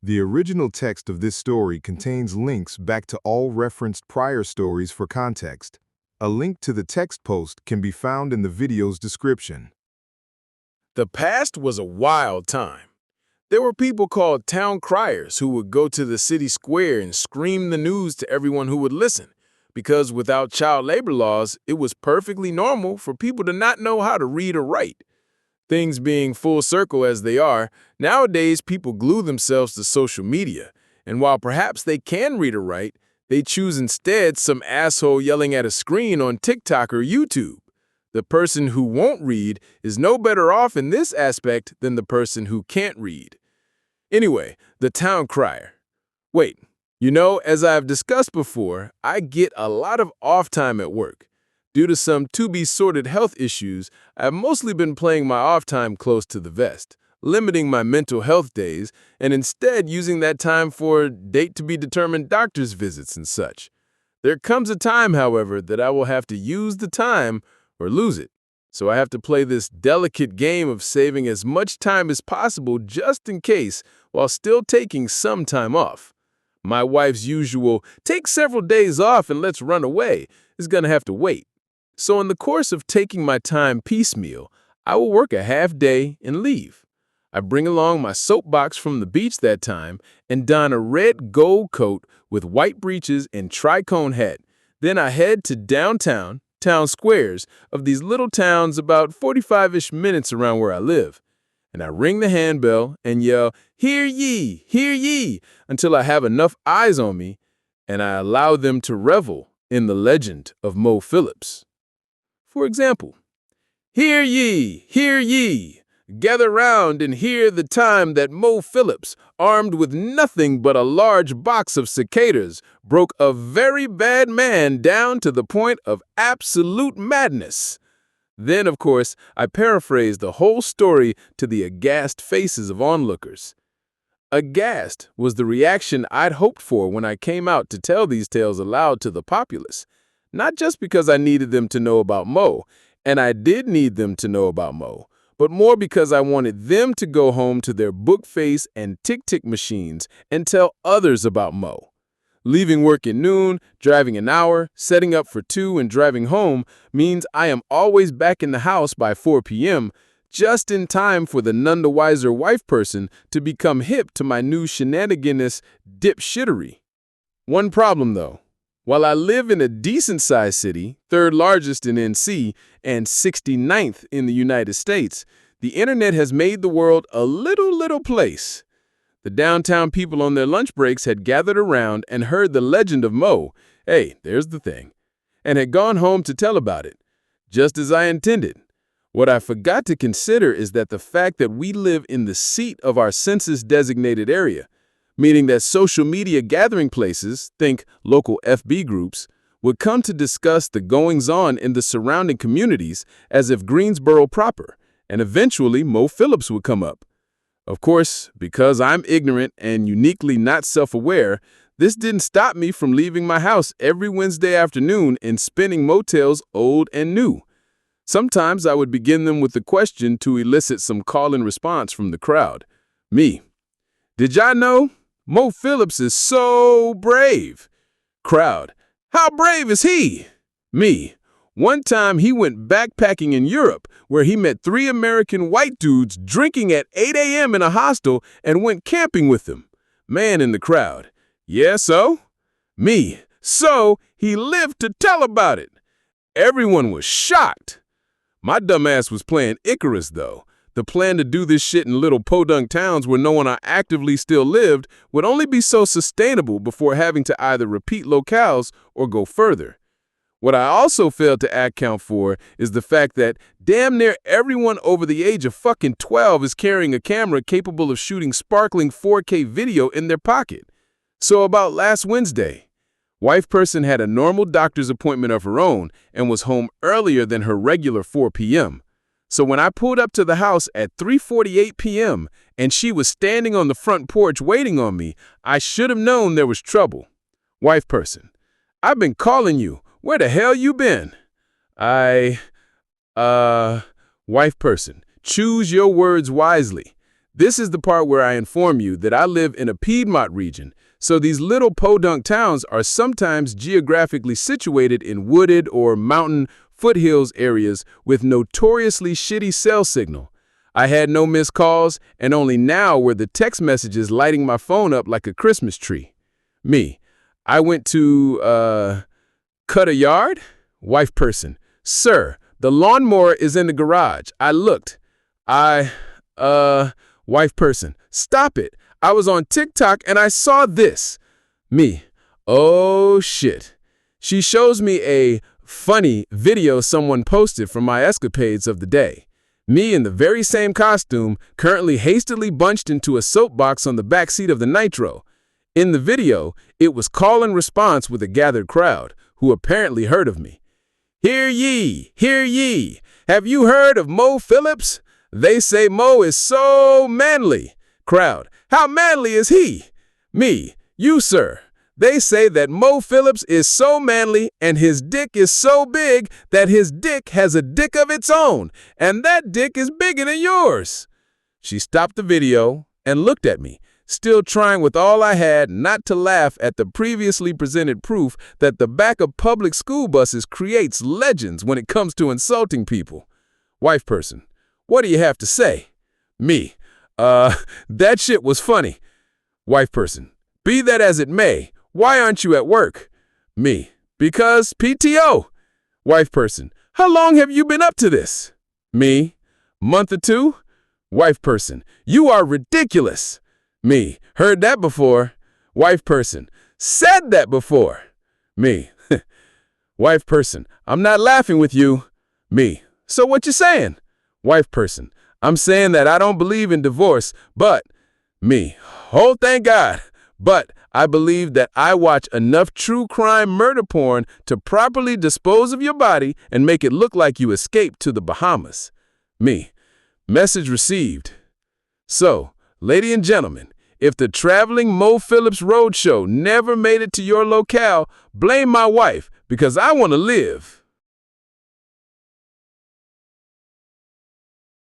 The original text of this story contains links back to all referenced prior stories for context. A link to the text post can be found in the video's description. The past was a wild time. There were people called town criers who would go to the city square and scream the news to everyone who would listen, because without child labor laws, it was perfectly normal for people to not know how to read or write. Things being full circle as they are, nowadays people glue themselves to social media, and while perhaps they can read or write, they choose instead some asshole yelling at a screen on TikTok or YouTube. The person who won't read is no better off in this aspect than the person who can't read. Anyway, the town crier. Wait, as I've discussed before, I get a lot of off time at work. Due to some to-be-sorted health issues, I've mostly been playing my off time close to the vest, limiting my mental health days, and instead using that time for date-to-be-determined doctor's visits and such. There comes a time, however, that I will have to use the time or lose it. So I have to play this delicate game of saving as much time as possible just in case, while still taking some time off. My wife's usual, take several days off and let's run away, is going to have to wait. So in the course of taking my time piecemeal, I will work a half day and leave. I bring along my soapbox from the beach that time and don a red gold coat with white breeches and tricone hat. Then I head to downtown, town squares of these little towns about 45-ish minutes around where I live. And I ring the handbell and yell, "Hear ye, hear ye," until I have enough eyes on me, and I allow them to revel in the legend of Mo Phillips. For example, "Hear ye, gather round and hear the time that Mo Phillips, armed with nothing but a large box of cicadas, broke a very bad man down to the point of absolute madness." Then, of course, I paraphrase the whole story to the aghast faces of onlookers. Aghast was the reaction I'd hoped for when I came out to tell these tales aloud to the populace. Not just because I needed them to know about Mo, and I did need them to know about Mo, but more because I wanted them to go home to their book face and tick-tick machines and tell others about Mo. Leaving work at noon, driving an hour, setting up for 2 and driving home means I am always back in the house by 4 p.m., just in time for the none the wiser wife person to become hip to my new shenaniganous dipshittery. One problem, though. While I live in a decent-sized city, 3rd largest in NC and 69th in the United States, the internet has made the world a little place. The downtown people on their lunch breaks had gathered around and heard the legend of Mo, hey, there's the thing, and had gone home to tell about it, just as I intended. What I forgot to consider is that the fact that we live in the seat of our census-designated area, meaning that social media gathering places, think local FB groups, would come to discuss the goings-on in the surrounding communities as if Greensboro proper, and eventually Mo Phillips would come up. Of course, because I'm ignorant and uniquely not self-aware, this didn't stop me from leaving my house every Wednesday afternoon and spinning motels old and new. Sometimes I would begin them with the question to elicit some call-in response from the crowd. Me: "Did y'all know? Mo Phillips is so brave." Crowd: "How brave is he?" Me: "One time he went backpacking in Europe where he met 3 American white dudes drinking at 8 a.m. in a hostel and went camping with them." Man in the crowd: "Yeah, so?" Me: "So he lived to tell about it." Everyone was shocked. My dumbass was playing Icarus, though. The plan to do this shit in little podunk towns where no one I actively still lived would only be so sustainable before having to either repeat locales or go further. What I also failed to account for is the fact that damn near everyone over the age of fucking 12 is carrying a camera capable of shooting sparkling 4K video in their pocket. So about last Wednesday, wife person had a normal doctor's appointment of her own and was home earlier than her regular 4 p.m. So when I pulled up to the house at 3:48 p.m. and she was standing on the front porch waiting on me, I should have known there was trouble. Wife person: "I've been calling you. Where the hell you been?" Wife person: "Choose your words wisely. This is the part where I inform you that I live in a Piedmont region, so these little podunk towns are sometimes geographically situated in wooded or mountain foothills areas with notoriously shitty cell signal. I had no missed calls, and only now were the text messages lighting my phone up like a Christmas tree. Me. I went to, cut a yard? Wife person. Sir, the lawnmower is in the garage. I looked. Wife person. Stop it. I was on TikTok and I saw this. Me. Oh, shit. She shows me a funny video someone posted from my escapades of the day. Me in the very same costume, currently hastily bunched into a soapbox on the back seat of the Nitro. In the video, it was call and response with a gathered crowd, who apparently heard of me. Hear ye, hear ye. Have you heard of Mo Phillips? They say Mo is so manly. Crowd, how manly is he? Me, you sir. They say that Mo Phillips is so manly and his dick is so big that his dick has a dick of its own, and that dick is bigger than yours. She stopped the video and looked at me, still trying with all I had not to laugh at the previously presented proof that the back of public school buses creates legends when it comes to insulting people. Wife person, what do you have to say? Me, that shit was funny. Wife person, be that as it may, why aren't you at work? Me, because PTO. Wife person, how long have you been up to this? Me, month or two? Wife person, you are ridiculous. Me, heard that before. Wife person, said that before. Me, wife person, I'm not laughing with you. Me, so what you saying? Wife person, I'm saying that I don't believe in divorce, but me, oh thank God, but I believe that I watch enough true crime murder porn to properly dispose of your body and make it look like you escaped to the Bahamas. Me, message received. So, ladies and gentlemen, if the traveling Mo Phillips roadshow never made it to your locale, blame my wife because I want to live.